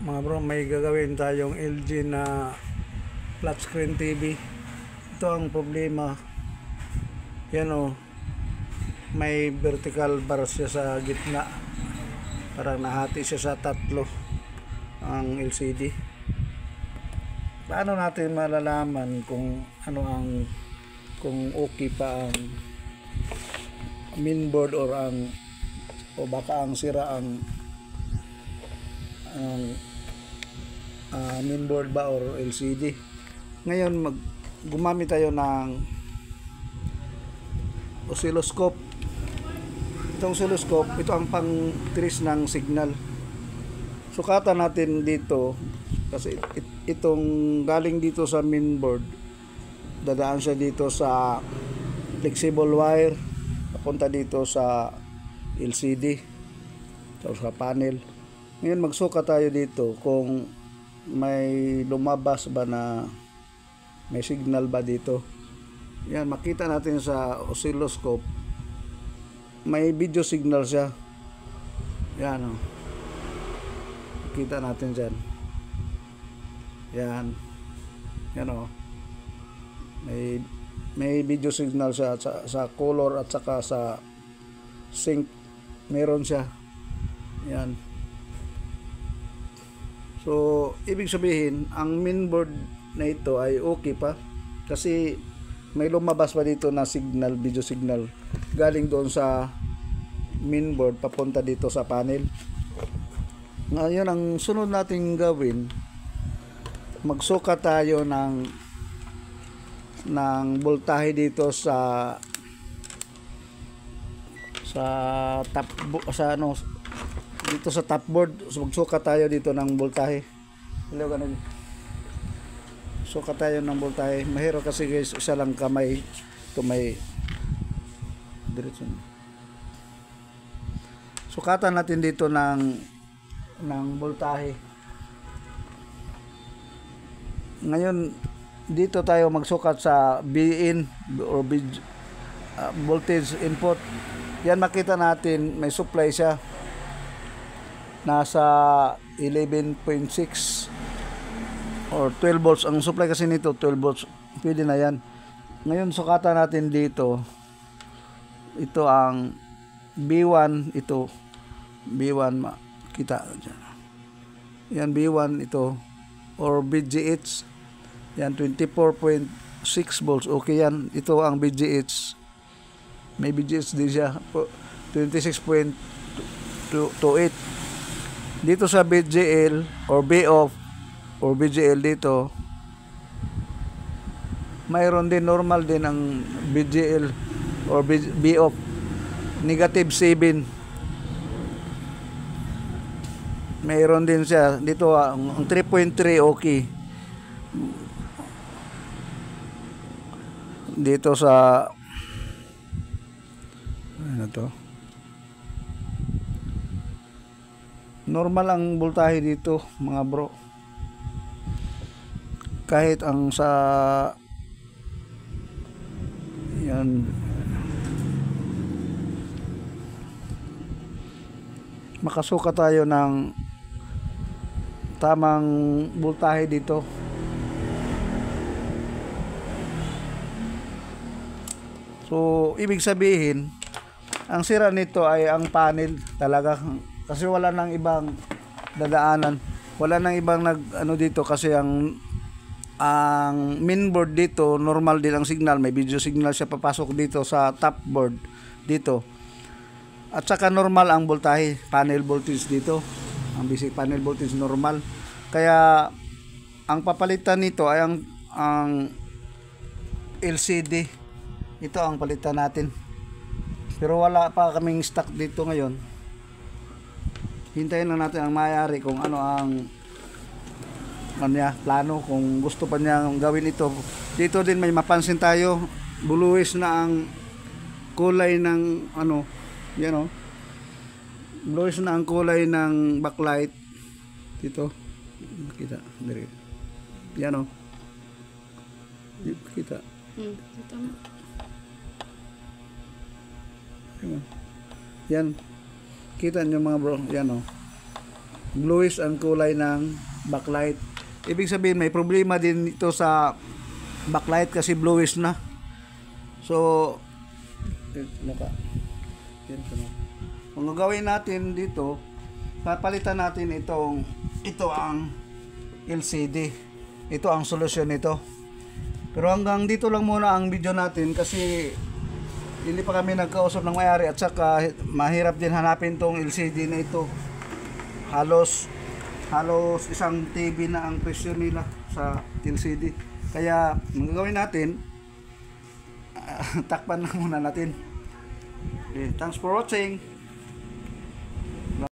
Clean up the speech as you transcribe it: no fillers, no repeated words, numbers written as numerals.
Mga bro, may gagawin tayong LG na flat screen TV. Ito ang problema. Yan o, may vertical bar siya sa gitna. Parang nahati siya sa tatlo ang LCD. Paano natin malalaman kung ano ang kung okay pa ang mainboard or baka ang sira ang mainboard ba or LCD. Ngayon gumamit tayo ng oscilloscope. Itong oscilloscope, ito ang pang-trace ng signal. Sukatan natin dito kasi itong galing dito sa mainboard, dadaan siya dito sa flexible wire papunta dito sa LCD sa panel. Ngayon magsukat tayo dito kung may lumabas ba na may signal ba dito. Yan, makita natin sa oscilloscope may video signal siya. Yan o, makita natin dyan. Yan o, may video signal siya sa color at saka sa sync meron siya. Yan. So, ibig sabihin, ang mainboard na ito ay okay pa kasi may lumabas pa dito na signal, video signal galing doon sa mainboard papunta dito sa panel. Ngayon, ang sunod nating gawin, magsukat tayo ng voltahe dito sa dito sa top board. So, magsukat tayo dito ng voltahe. Sukat tayo ng voltahe. Mahirap kasi guys, isa lang kamay. Ito may diretso. Sukatan natin dito ng voltahe. Ngayon, dito tayo magsukat sa BIN or voltage input. Yan, makita natin may supply siya. Nasa 11.6 or 12 volts. Ang supply kasi nito 12 volts. Pwede na yan. Ngayon, sukatan natin dito. Ito ang B1. Ito B1, makita dyan. Yan B1 ito or BGH. Yan 24.6 volts. Okay yan. Ito ang BGH. May BGH din siya. 26.28. Dito sa BGL or B-off or BGL dito, mayroon din normal din ang BGL or B-off. Negative 7. Mayroon din siya. Dito ang 3.3 okay. Dito sa ano to? Normal ang voltahe dito, mga bro. Kahit ang sa yan makasuka tayo ng tamang voltahe dito. So, ibig sabihin, ang sira nito ay ang panel talaga. Kasi wala nang ibang dadaanan. Wala nang ibang dito kasi ang mainboard dito, normal din ang signal. May video signal siya papasok dito sa top board dito. At saka normal ang voltahe, panel voltage dito. Ang basic panel voltage normal. Kaya ang papalitan nito ay ang LCD. Ito ang palitan natin. Pero wala pa kaming stock dito ngayon. Hintayin lang natin ang mayari kung ano ang plano, kung gusto pa niya gawin ito. Dito din may mapansin tayo, buluwis na ang kulay ng yan o. Buluwis na ang kulay ng backlight. Dito, makita. Yan o. Makita. Yan. Kita nyo mga bro, yan o. bluish ang kulay ng backlight. Ibig sabihin may problema din ito sa backlight kasi bluish na. So ang gagawin natin dito, papalitan natin ito ang LCD. Ito ang solusyon nito. Pero hanggang dito lang muna ang video natin kasi hindi pa kami nagkausap ng may-ari at saka mahirap din hanapin tong LCD na ito. Halos isang TV na ang presyo nila sa LCD. Kaya ang gagawin natin, takpan na muna natin. Okay, thanks for watching.